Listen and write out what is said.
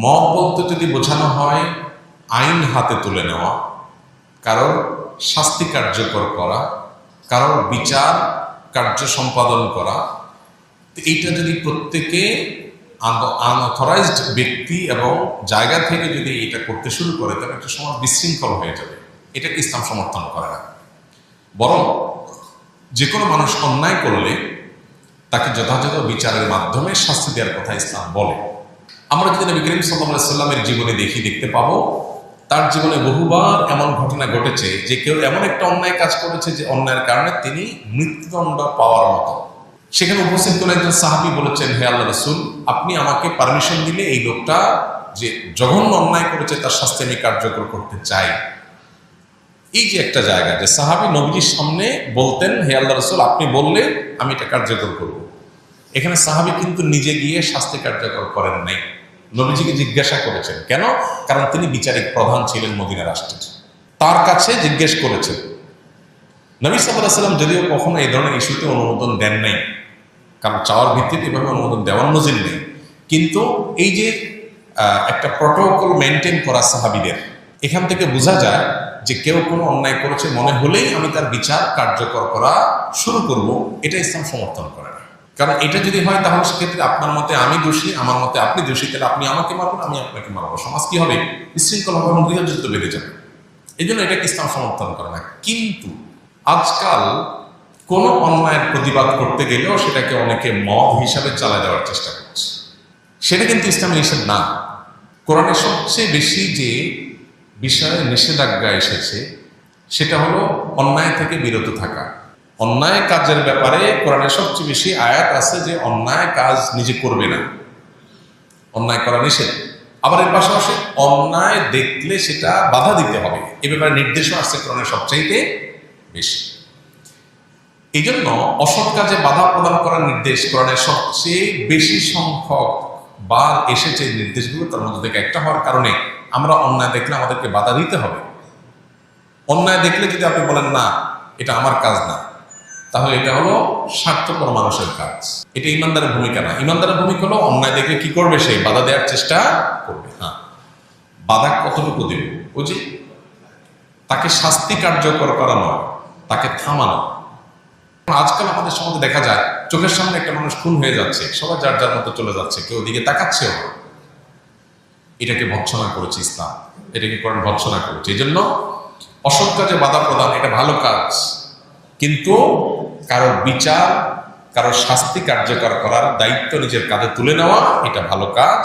মত বলতে যদি বোঝানো হয় আইন হাতে তুলে নেওয়া, কারোর শাস্তি কার্যকর করা, কারোর বিচার কার্য সম্পাদন করা, এইটা যদি প্রত্যেকে আনঅথরাইজড ব্যক্তি এবং জায়গা থেকে যদি এটা করতে শুরু করে, তবে একটা সমাজ বিশৃঙ্খল হয়ে যাবে। এটাকে ইসলাম সমর্থন করে না। বরং যে কোনো মানুষ অন্যায় করলে তাকে যথাযথ বিচারের মাধ্যমে শাস্তি দেওয়ার কথা ইসলাম বলে। আমরা যদি নবী করিম সাল্লাল্লাহু আলাইহি সাল্লামের জীবনে দেখতে পাবো, তার জীবনে বহুবার এমন ঘটনা ঘটেছে যে কেউ এমন একটা অন্যায় কাজ করেছে যে অন্যায়ের কারণে তিনি মৃত্যুদণ্ড পাওয়ার মতো। সেখানে উপস্থিত করে একজন সাহাবী বলেছেন, হে আল্লাহ রাসূল, আপনি আমাকে পারমিশন দিলে এই লোকটা যে জঘন্য অন্যায় করেছে তার শাস্তি আমি কার্যকর করতে চাই। এই যে একটা জায়গা যে সাহাবী নবীজির সামনে বলতেন, হে আল্লাহ রাসূল, আপনি বললে আমি এটা কার্যকর করব। এখানে সাহাবী কিন্তু নিজে গিয়ে শাস্তি কার্যকর করেন নাই, নবীজিকে জিজ্ঞাসা করেছেন। কেন? কারণ তিনি বিচারিক প্রধান ছিলেন মদিনা রাষ্ট্রের, তার কাছে জিজ্ঞেস করেছেন। নবী সাল্লাল্লাহু আলাইহি ওয়াসাল্লাম যদিও কখনো এই ধরনের ইস্যুতে অনুমোদন দেন নাই, কারণ চাওয়ার ভিত্তিতে এভাবে অনুমোদন দেওয়ার নজির নেই, কিন্তু এই যে একটা প্রটোকল মেনটেন করা সাহাবীদের, এখান থেকে বোঝা যায় যে কেউ কোনো অন্যায় করেছে মনে হলেই আমি তার বিচার কার্যকর করা শুরু করব, এটা ইসলাম সমর্থন করে না। কারণ এটা যদি হয় তাহলে সেক্ষেত্রে আপনার মতে আমি দোষী, আমার মতে আপনি দোষী, তাহলে আপনি আমাকে মারবেন, আমি আপনাকে মারবো, সমাজ কি হবে? বিশৃঙ্খল হবে এবং গৃহযুদ্ধ বেড়ে যাবে। এই জন্য এটাকে ইসলাম সমর্থন করে না। কিন্তু আজকাল কোনো অন্যায়ের প্রতিবাদ করতে গেলেও সেটাকে অনেকে মব হিসাবে চালিয়ে দেওয়ার চেষ্টা করছে। সেটা কিন্তু ইসলামে নিষেধ না। কোরআনে সবচেয়ে বেশি যে বিষয়ে নিষেধাজ্ঞা এসেছে সেটা হলো অন্যায় থেকে বিরত থাকা। অন্যায় কাজের ব্যাপারে কোরআনে সবচেয়ে বেশি আয়াত আছে যে অন্যায় কাজ নিজে করবে না, অন্যায় করা নিষেধ। আবার এর পাশাপাশি অন্যায় দেখলে সেটা বাধা দিতে হবে, এ ব্যাপারে নির্দেশও আসছে কোরআনে সবচাইতে বেশি। এই জন্য অসৎ কাজে বাধা প্রদান করার নির্দেশ কোরআনের সবচেয়ে বেশি সংখ্যক বার এসেছে। নির্দেশগুলো তার মধ্যে থেকে একটা হওয়ার কারণে আমরা অন্যায় দেখলে আমাদেরকে বাধা দিতে হবে। অন্যায় দেখলে যদি আপনি বলেন না এটা আমার কাজ না, তাহলে এটা হলো স্বার্থপর মানুষের কাজ, এটা ইমানদারের ভূমিকা না। ইমানদারের ভূমিকা হলো অন্যায় দেখলে কি করবে? সে বাধা দেওয়ার চেষ্টা করবে। হ্যাঁ, বাধা কতটুকু দেবে? ওই যে তাকে শাস্তি কার্যকর করানো, তাকে থামানো। আজকাল আমাদের সমাজে দেখা যায় চোখের সামনে একটা মানুষ খুন হয়ে যাচ্ছে, সবাই যার যার মতো চলে যাচ্ছে, কেউ দিকে তাকাচ্ছেও। এটাকে ভৎসনা করেছে ইসলাম, এটাকে কোরআন ভৎসনা করেছে। এই জন্য অসৎ কাজে বাধা প্রদান এটা ভালো কাজ, কিন্তু কারোর বিচার, কারোর শাস্তি কার্যকর করার দায়িত্ব নিজের কাঁধে তুলে নেওয়া এটা ভালো কাজ